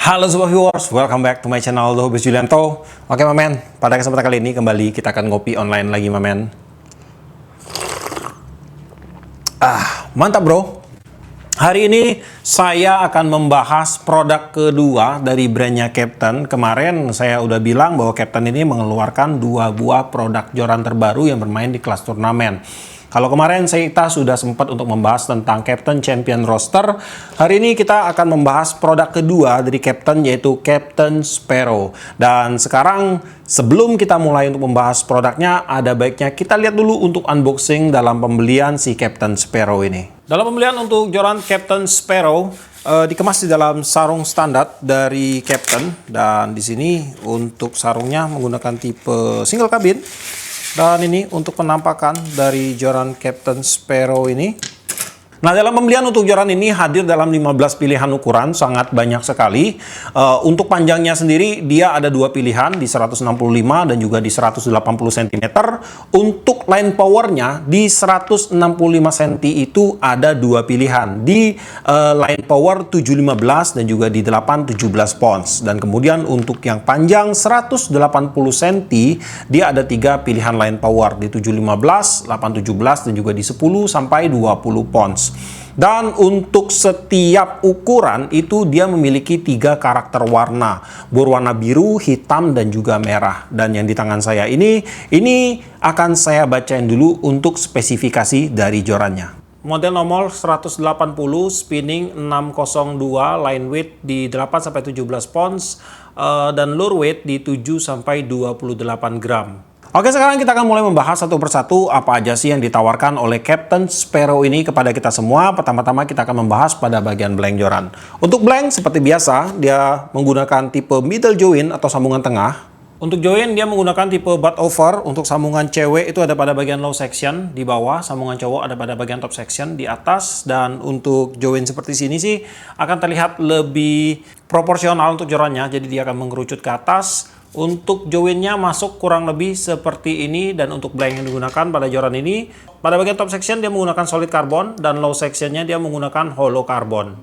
Halo sobat viewers, welcome back to my channel The Hobis Julianto. Oke mamen, pada kesempatan kali ini kembali kita akan ngopi online lagi mamen. Mantap bro. Hari ini saya akan membahas produk kedua dari brandnya Captain. Kemarin saya udah bilang bahwa Captain ini mengeluarkan 2 buah produk joran terbaru yang bermain di kelas turnamen. Kalau kemarin kita sudah sempat untuk membahas tentang Captain Champion Roster, hari ini kita akan membahas produk kedua dari Captain, yaitu Captain Sparrow. Dan sekarang sebelum kita mulai untuk membahas produknya, ada baiknya kita lihat dulu untuk unboxing dalam pembelian si Captain Sparrow ini. Dalam pembelian untuk joran Captain Sparrow, dikemas di dalam sarung standar dari Captain, dan di sini untuk sarungnya menggunakan tipe single cabin. Dan ini untuk penampakan dari joran Captain Sparrow ini. Nah, dalam pembelian untuk joran ini hadir dalam 15 pilihan ukuran, sangat banyak sekali. Untuk panjangnya sendiri dia ada 2 pilihan, di 165 dan juga di 180 cm. Untuk line powernya di 165 cm itu ada 2 pilihan, di line power 715 dan juga di 817 pounds. Dan kemudian untuk yang panjang 180 cm dia ada 3 pilihan line power, di 715, 817 dan juga di 10 sampai 20 pounds. Dan untuk setiap ukuran itu dia memiliki 3 karakter warna, berwarna biru, hitam, dan juga merah. Dan yang di tangan saya ini akan saya bacain dulu untuk spesifikasi dari jorannya. Model nomor 180, spinning 602, line weight di 8-17 pounds, dan lure weight di 7-28 gram. Oke, sekarang kita akan mulai membahas satu persatu apa aja sih yang ditawarkan oleh Captain Sparrow ini kepada kita semua. Pertama-tama kita akan membahas pada bagian blank joran. Untuk blank seperti biasa, dia menggunakan tipe middle join atau sambungan tengah. Untuk join dia menggunakan tipe butt over. Untuk sambungan cewek itu ada pada bagian low section di bawah, sambungan cowok ada pada bagian top section di atas. Dan untuk join seperti sini sih akan terlihat lebih proporsional untuk jorannya, jadi dia akan mengerucut ke atas. Untuk joinnya masuk kurang lebih seperti ini, dan untuk blank yang digunakan pada joran ini, pada bagian top section dia menggunakan solid carbon dan low sectionnya dia menggunakan hollow carbon.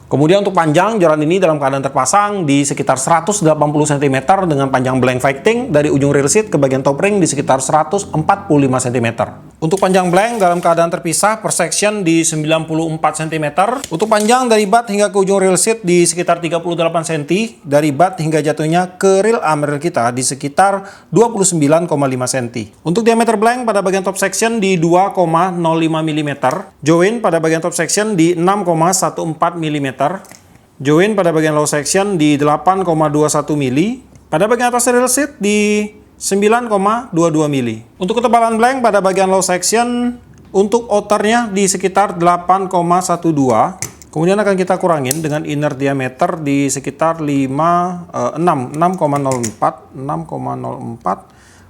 Kemudian untuk panjang, joran ini dalam keadaan terpasang di sekitar 180 cm dengan panjang blank fighting dari ujung reel seat ke bagian top ring di sekitar 145 cm. Untuk panjang blank dalam keadaan terpisah per section di 94 cm. Untuk panjang dari butt hingga ke ujung reel seat di sekitar 38 cm. Dari butt hingga jatuhnya ke reel arm reel kita di sekitar 29,5 cm. Untuk diameter blank pada bagian top section di 2,05 mm. Join pada bagian top section di 6,14 mm. Join pada bagian low section di 8,21 mili. Pada bagian atas reel seat di 9,22 mili. Untuk ketebalan blank pada bagian low section untuk outernya di sekitar 8,12. Kemudian akan kita kurangin dengan inner diameter di sekitar 6,04.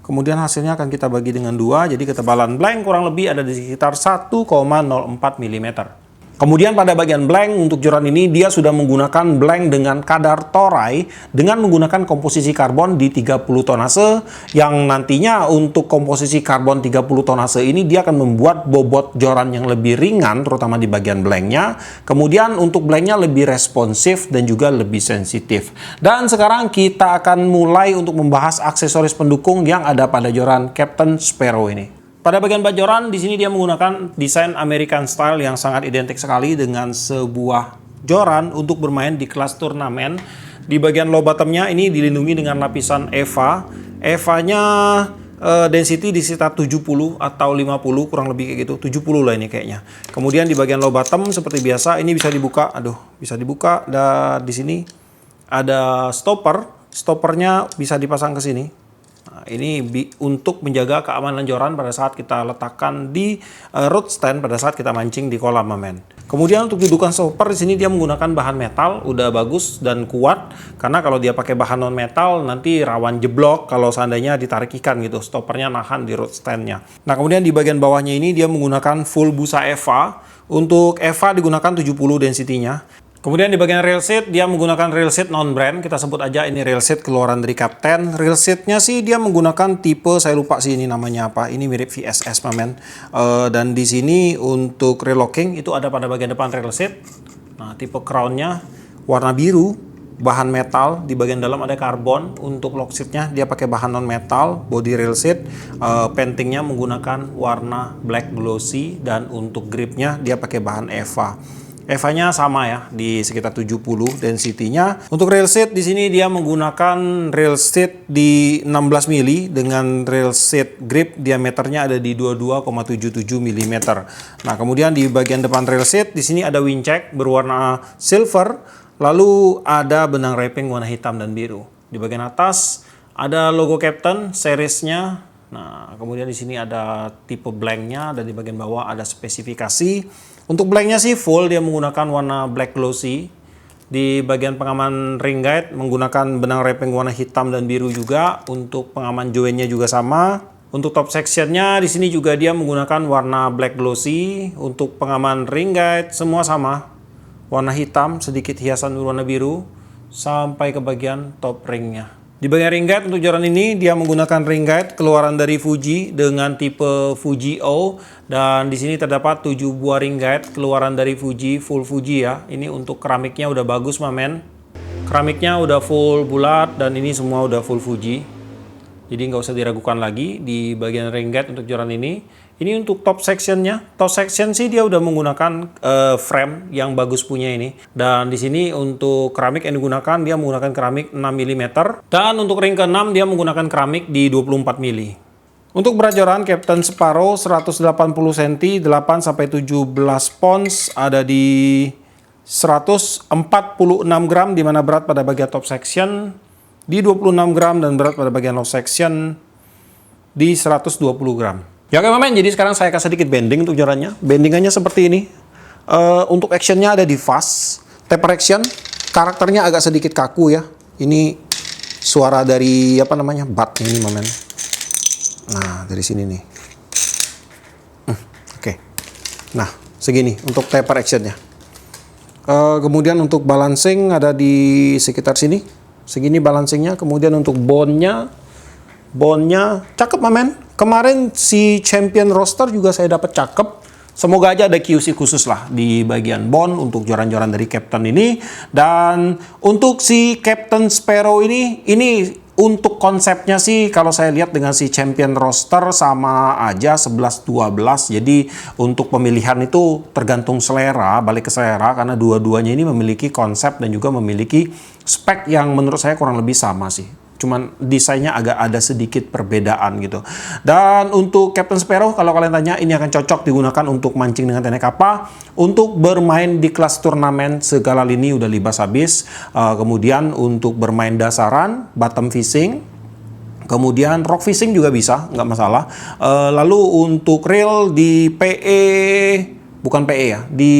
Kemudian hasilnya akan kita bagi dengan 2. Jadi ketebalan blank kurang lebih ada di sekitar 1,04 mm. Kemudian pada bagian blank untuk joran ini dia sudah menggunakan blank dengan kadar toray dengan menggunakan komposisi karbon di 30 tonase, yang nantinya untuk komposisi karbon 30 tonase ini dia akan membuat bobot joran yang lebih ringan terutama di bagian blanknya. Kemudian untuk blanknya lebih responsif dan juga lebih sensitif. Dan sekarang kita akan mulai untuk membahas aksesoris pendukung yang ada pada joran Captain Sparrow ini. Pada bagian bajoran di sini dia menggunakan desain American style yang sangat identik sekali dengan sebuah joran untuk bermain di kelas turnamen. Di bagian low bottomnya ini dilindungi dengan lapisan EVA. EVA-nya density di sekitar 70 atau 50, kurang lebih kayak gitu. 70 lah ini kayaknya. Kemudian di bagian low bottom seperti biasa ini bisa dibuka. Bisa dibuka, dan di sini ada stopper. Stoppernya bisa dipasang ke sini. Nah, ini untuk menjaga keamanan joran pada saat kita letakkan di rod stand pada saat kita mancing di kolam, mamen. Kemudian untuk dudukan stopper di sini dia menggunakan bahan metal, udah bagus dan kuat, karena kalau dia pakai bahan non metal nanti rawan jeblok kalau seandainya ditarik ikan gitu. Stoppernya nahan di rod standnya. Nah, kemudian di bagian bawahnya ini dia menggunakan full busa EVA. Untuk EVA digunakan 70 density-nya. Kemudian di bagian rail seat dia menggunakan rail seat non-brand, kita sebut aja ini rail seat keluaran dari Captain. Rail seatnya sih dia menggunakan tipe, saya lupa sih ini namanya apa, ini mirip VSS mamen. Dan di sini untuk rail locking itu ada pada bagian depan rail seat. Nah, tipe crownnya warna biru bahan metal, di bagian dalam ada karbon. Untuk lock seatnya dia pakai bahan non metal, body rail seat. Paintingnya menggunakan warna black glossy, dan untuk gripnya dia pakai bahan EVA. EVA-nya sama ya, di sekitar 70 density-nya. Untuk rail seat di sini dia menggunakan rail seat di 16 mili dengan rail seat grip diameternya ada di 22,77 mm. Nah, kemudian di bagian depan rail seat di sini ada windcheck berwarna silver, lalu ada benang wrapping warna hitam dan biru. Di bagian atas ada logo Captain seriesnya. Nah, kemudian di sini ada tipe blanknya, dan di bagian bawah ada spesifikasi. Untuk blanknya sih full, dia menggunakan warna black glossy. Di bagian pengaman ring guide menggunakan benang wrapping warna hitam dan biru juga. Untuk pengaman joinnya juga sama. Untuk top sectionnya di sini juga dia menggunakan warna black glossy. Untuk pengaman ring guide semua sama, warna hitam, sedikit hiasan berwarna biru sampai ke bagian top ringnya. Di bagian ring guide untuk joran ini dia menggunakan ring guide keluaran dari Fuji dengan tipe Fuji O, dan di sini terdapat 7 buah ring guide keluaran dari Fuji, full Fuji ya. Ini untuk keramiknya udah bagus mamen. Keramiknya udah full bulat dan ini semua udah full Fuji. Jadi nggak usah diragukan lagi di bagian ring guide untuk joran ini. Ini untuk top sectionnya. Top section sih dia udah menggunakan frame yang bagus punya ini. Dan di sini untuk keramik yang digunakan dia menggunakan keramik 6 mm. Dan untuk ring ke-6 dia menggunakan keramik di 24 mm. Untuk berat joran Captain Sparrow 180 cm, 8 sampai 17 pounds, ada di 146 gram di mana berat pada bagian top section di 26 gram dan berat pada bagian low section di 120 gram. Ya oke mamen, jadi sekarang saya kasih sedikit bending untuk jorannya. Bendingannya seperti ini. Untuk actionnya ada di fast. Taper action, karakternya agak sedikit kaku ya. Ini suara dari apa namanya, bat ini mamen. Nah dari sini nih. Oke. Nah segini untuk taper actionnya. Kemudian untuk balancing ada di sekitar sini. Segini balancingnya. Kemudian untuk bone-nya cakep mamen. Kemarin si champion roster juga saya dapat cakep. Semoga aja ada QC khusus lah di bagian bone untuk joran-joran dari Captain ini. Dan untuk si Captain Sparrow ini untuk konsepnya sih kalau saya lihat dengan si champion roster sama aja 11-12. Jadi untuk pemilihan itu tergantung selera, balik ke selera, karena dua-duanya ini memiliki konsep dan juga memiliki spek yang menurut saya kurang lebih sama sih. Cuman desainnya agak ada sedikit perbedaan gitu. Dan untuk Captain Sparrow kalau kalian tanya, ini akan cocok digunakan untuk mancing dengan teknik apa? Untuk bermain di kelas turnamen segala lini udah libas habis. Kemudian untuk bermain dasaran, bottom fishing, kemudian rock fishing juga bisa, nggak masalah. Lalu untuk reel di PE, bukan PE ya, di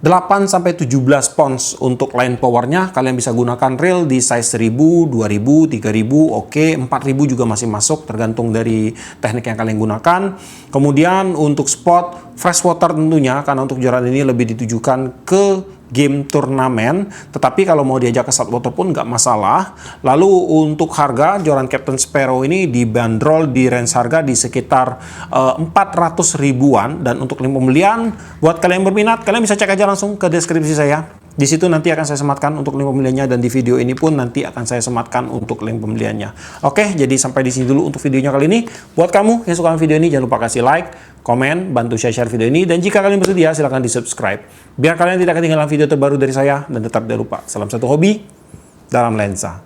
8 sampai 17 pounds untuk line powernya. Kalian bisa gunakan reel di size 1000, 2000, 3000, oke, 4000 juga masih masuk tergantung dari teknik yang kalian gunakan. Kemudian untuk spot freshwater tentunya, karena untuk joran ini lebih ditujukan ke game turnamen, tetapi kalau mau diajak ke saltwater pun nggak masalah. Lalu untuk harga joran Captain Sparrow ini dibanderol di range harga di sekitar 400 ribuan. Dan untuk link pembelian buat kalian yang berminat, kalian bisa cek aja langsung ke deskripsi saya. Di situ nanti akan saya sematkan untuk link pembeliannya, dan di video ini pun nanti akan saya sematkan untuk link pembeliannya. Oke, jadi sampai di sini dulu untuk videonya kali ini. Buat kamu yang suka video ini, jangan lupa kasih like, komen, bantu share video ini, dan jika kalian bersedia silahkan di subscribe biar kalian tidak ketinggalan video terbaru dari saya. Dan tetap jangan lupa, salam satu hobi dalam lensa.